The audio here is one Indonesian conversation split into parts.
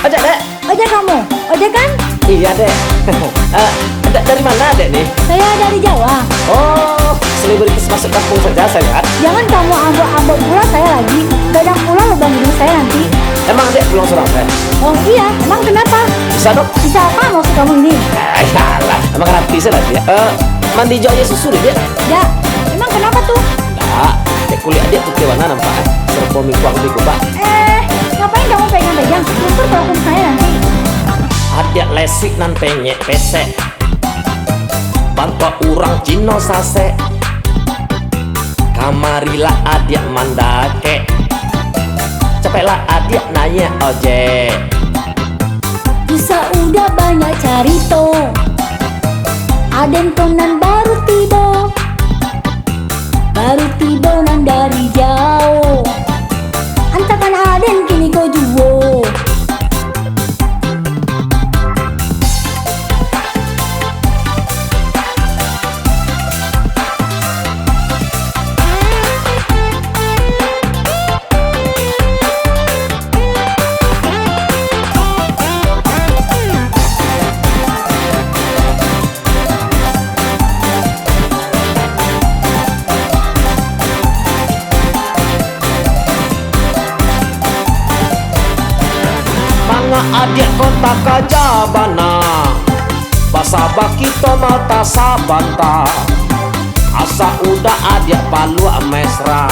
Ojek, Dek. Ojek kamu? Ojek kan? Iya, Dek. Dari mana, Dek, nih? Saya dari Jawa. Oh, selebritis masuk kampung saja saya. Jangan kamu ambok-ambok pula saya lagi. Gadang pula lubang hidung saya nanti. Emang Dek pulang Surabaya? Oh iya, emang kenapa? Bisa, Dok? Bisa apa maksud kamu ini? Ayolah, emang rapi saya lagi ya. Mandi jo aja susu deh, Dek. Ya, emang kenapa tuh? Nah, Dek kuliah Dek putih warna nampak. Serpo mikuak lebih Pak. Ngapain kamu pegang-pegang? Justru telepon saya nanti. Adik lesik nan penyek pesek. Bantu urang Cino sase. Kamarilah adik mandake. Cepetlah adik nanya ojek. Bisa udah banyak carito. Aden konan baru tiba. Baru tiba nan dari jauh. Antakan Aden kini kau juo. Adik kota kajabana basa bakito mata sabanta asa udah adik palu mesra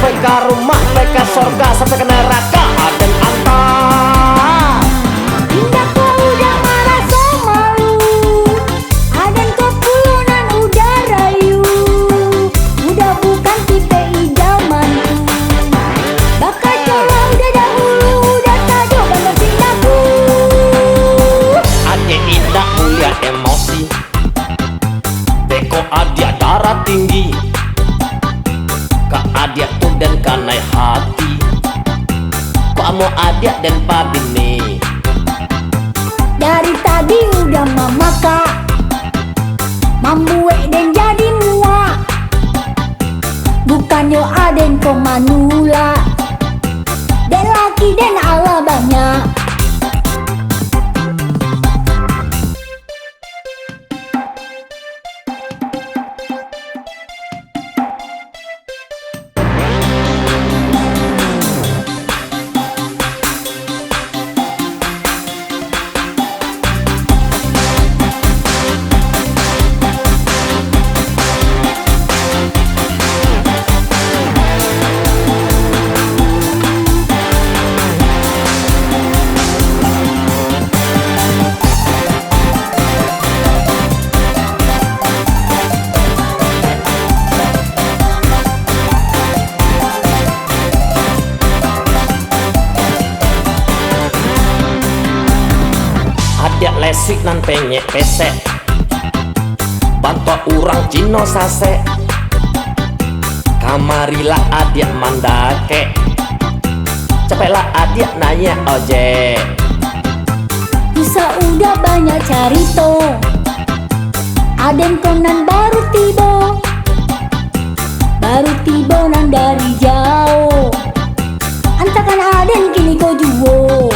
peka rumah peka sorga sampai ke neraka aden anta Indah kau udah marah so malu. Aden kau pulunan udah rayu. Udah bukan tipe idamanku. Bakal coba udah dahulu. Udah tajuk banget pindahku. adik indah mulia emosi beko adik darah tinggi ke adik tuh dan kanai hati kok mau adik dan pabini Dari tadi udah mama kak Mambuek dan jadi muak. Bukannya Aden kau manula. Dan laki dan Allah banyak. adik lesik nan penyek pesek bantu urang Cino sase kamarilah adik mandake cepetlah adik nanya ojek Bisa udah banyak carito. Aden konan baru tiba. Baru tiba nan dari jauh. Antakan Aden kini kau juo.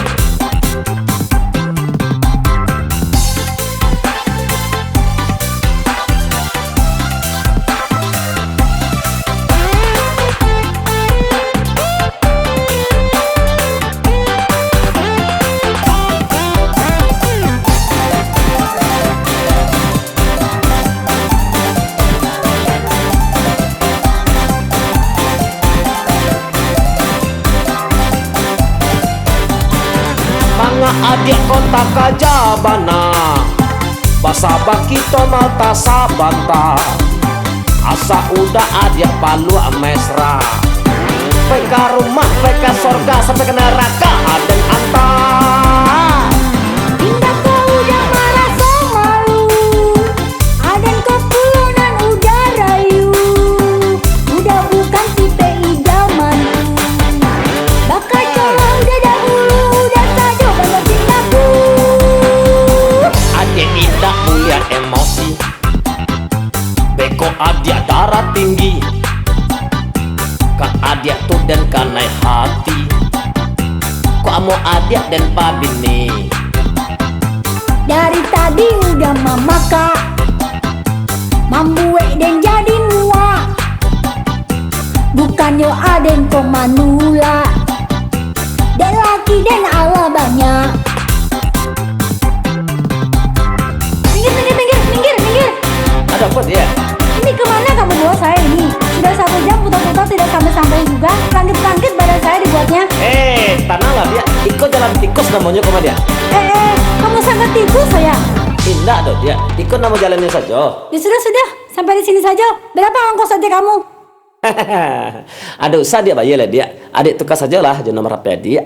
adik kota kajabana basa bakito mata sabanta asa udah adik palu mesra peka rumah peka sorga sampai ke neraka aden anta Indah kau udah marah so malu. Aden kau pulunan udah rayu. Udah bukan tipe idamanku. Bakal coba udah dahulu. Udah tajuk banget pindahku. adik indah mulia emosi beko adik darah tinggi ke adik tuh dan kanai hati kok mau adik dan Pak Bini. Dari tadi udah mama kak mambuek dan jadi muak. Bukannya aden kok manula. Dan laki dan Allah banyak. Minggir. Ada apa dia? Ini kemana kamu bawa saya ini? Sudah 1 jam putar-putar tidak sampai-sampai juga. Langit-langit badan saya dibuatnya. Tanahlah dia. Ikut jalan tikus namanya koma dia. Kamu sangat tipu saya. Tidak dong dia. Ikut nama jalannya saja. Ya sudah, sampai di sini saja. Berapa ongkos aja kamu? Ada usah dia bayar lah dia. Adik tukar sajalah jangan nomor HP dia.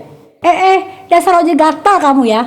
Dasar ojek gatal kamu ya.